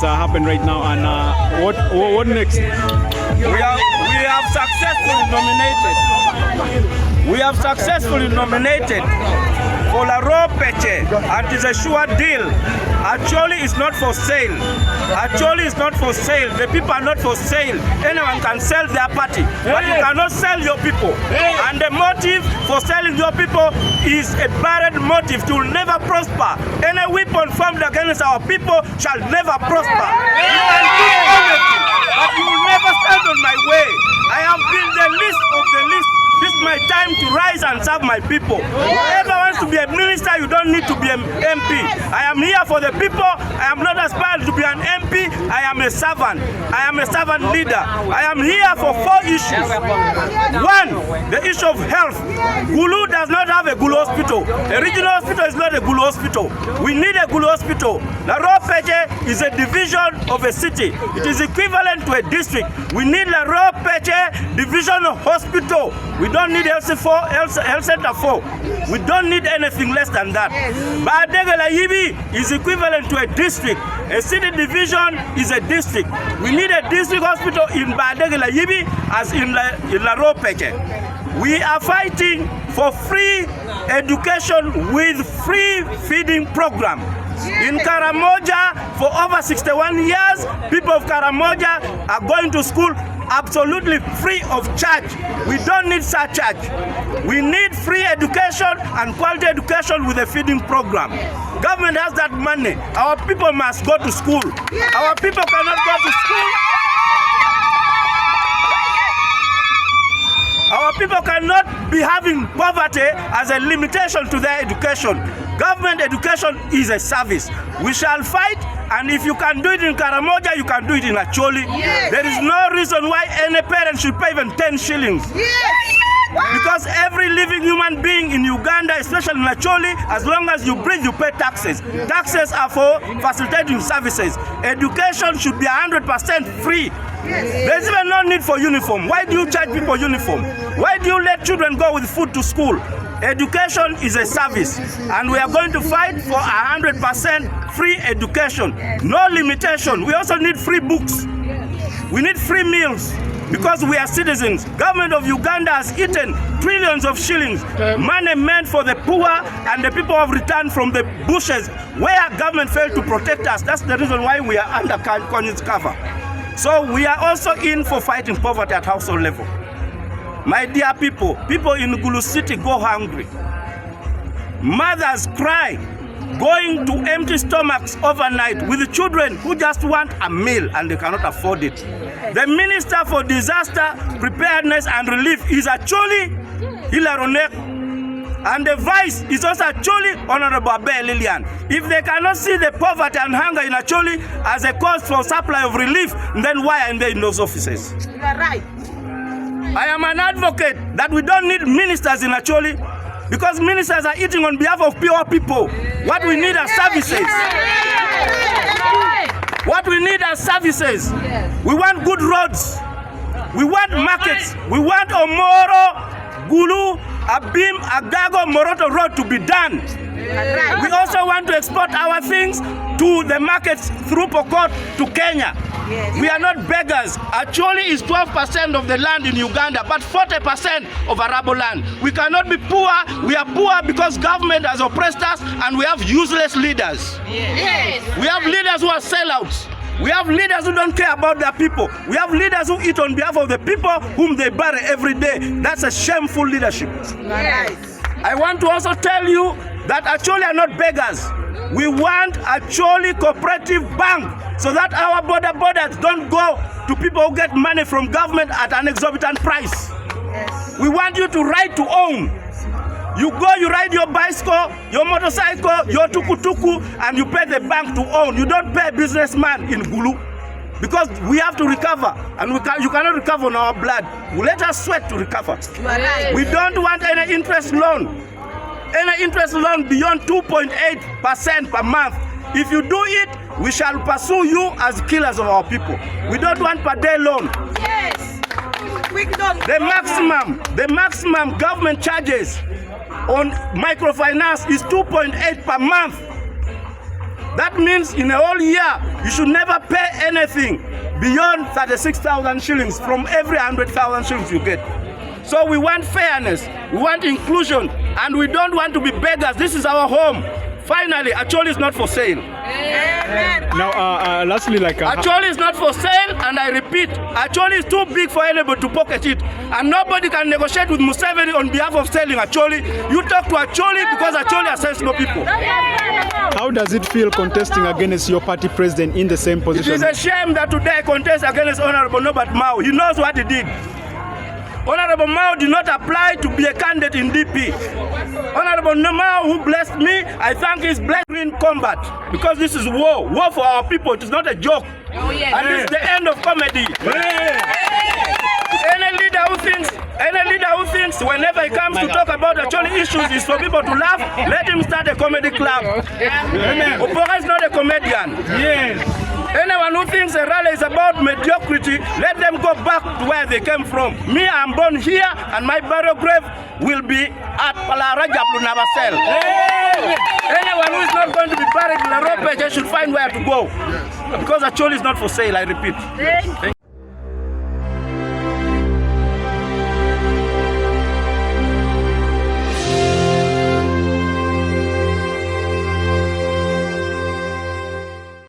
has happened right now, and what next? We have successfully nominated. We have successfully nominated for Laroo-Pece, and it's a sure deal. Acholi is not for sale. Acholi is not for sale. The people are not for sale. Anyone can sell their party, but you cannot sell your people. And the motive for selling your people is a barren motive to never prosper. Any weapon formed against our people shall never prosper. You can do everything, but you will never stand on my way. I have been the least of the least. This is my time to rise and serve my people. Whoever wants to be a minister, you don't need to be an MP. I am here for the people. I am not aspiring to be an MP. I am a servant. I am a servant leader. I am here for 4 issues. 1, the issue of health. Gulu does not have a Gulu hospital. A regional hospital is not a Gulu hospital. We need a Gulu hospital. Laroo-Pece is a division of a city. It is equivalent to a district. We need Laroo-Pece Division Hospital. We don't need health center 4. We don't need anything less than that. Badegela is equivalent to a district. A city division is a district. We need a district hospital in Badegela as in Laroo-Pece. We are fighting for free education with free feeding program. In Karamoja, for over 61 years, people of Karamoja are going to school absolutely free of charge. We don't need surcharge. We need free education and quality education with a feeding program. Government has that money. Our people must go to school. Our people cannot go to school. Our people cannot be having poverty as a limitation to their education. Government education is a service. We shall fight, and if you can do it in Karamoja, you can do it in Acholi. Yes. There is no reason why any parent should pay even 10 shillings. Yes. Because every living human being in Uganda, especially in Acholi, as long as you breathe, you pay taxes. Taxes are for facilitating services. Education should be 100% free. There's even no need for uniform. Why do you charge people uniform? Why do you let children go with food to school? Education is a service, and we are going to fight for 100% free education. No limitation. We also need free books. We need free meals, because we are citizens. Government of Uganda has eaten trillions of shillings, money meant for the poor and the people who have returned from the bushes where government failed to protect us. That's the reason why we are under conscience cover. So we are also in for fighting poverty at household level. My dear people, people in Gulu City go hungry. Mothers cry, going to empty stomachs overnight with children who just want a meal and they cannot afford it. The Minister for Disaster Preparedness and Relief is Acholi Hilaronek, and the Vice is also Acholi Honorable Abe Lilian. If they cannot see the poverty and hunger in Acholi as a cause for supply of relief, then why are they in those offices? You are right. I am an advocate that we don't need ministers in Acholi, because ministers are eating on behalf of poor people. What we need are services. What we need are services. We want good roads. We want markets. We want Omoro, Gulu, Abim, Agago, Moroto road to be done. We also want to export our things to the markets through Pokot to Kenya. Yes. We are not beggars. Acholi is 12% of the land in Uganda, but 40% of arable land. We cannot be poor. We are poor because government has oppressed us, and we have useless leaders. Yes. We have leaders who are sellouts. We have leaders who don't care about their people. We have leaders who eat on behalf of the people whom they bury every day. That's a shameful leadership. Yes. I want to also tell you that Acholi are not beggars. We want Acholi Cooperative Bank so that our borders don't go to people who get money from government at an exorbitant price. Yes. We want you to ride to own. You go, you ride your bicycle, your motorcycle, your tuku-tuku, and you pay the bank to own. You don't pay a businessman in Gulu, because we have to recover, and you cannot recover on our blood. Let us sweat to recover. Right. We don't want any interest loan. Any interest loan beyond 2.8% per month. If you do it, we shall pursue you as killers of our people. We don't want per day loan. Yes. The maximum government charges on microfinance is 2.8 per month. That means in a whole year, you should never pay anything beyond 36,000 shillings from every 100,000 shillings you get. So we want fairness, we want inclusion, and we don't want to be beggars. This is our home. Finally, Acholi is not for sale. Now, lastly, Acholi is not for sale, and I repeat, Acholi is too big for anybody to pocket it, and nobody can negotiate with Museveni on behalf of selling Acholi. You talk to Acholi because Acholi are sensible people. how does it feel contesting against your party president in the same position? It is a shame that today I contest against Honorable Norbert Mao. He knows what he did. Honorable Mao did not apply to be a candidate in DP. Honorable Mao, who blessed me, I thank his blessing in combat, because this is war. War for our people. It is not a joke. And this is the end of comedy. Any leader who thinks whenever he comes to talk about Acholi issues is for people to laugh, let him start a comedy club. Opoka is not a comedian. Anyone who thinks a rally is about mediocrity, let them go back to where they came from. Me, I'm born here, and my burial grave will be at Palarajab Lunavasel. Anyone who is not going to be buried in Laroo-Pece should find where to go. Because Acholi is not for sale, I repeat.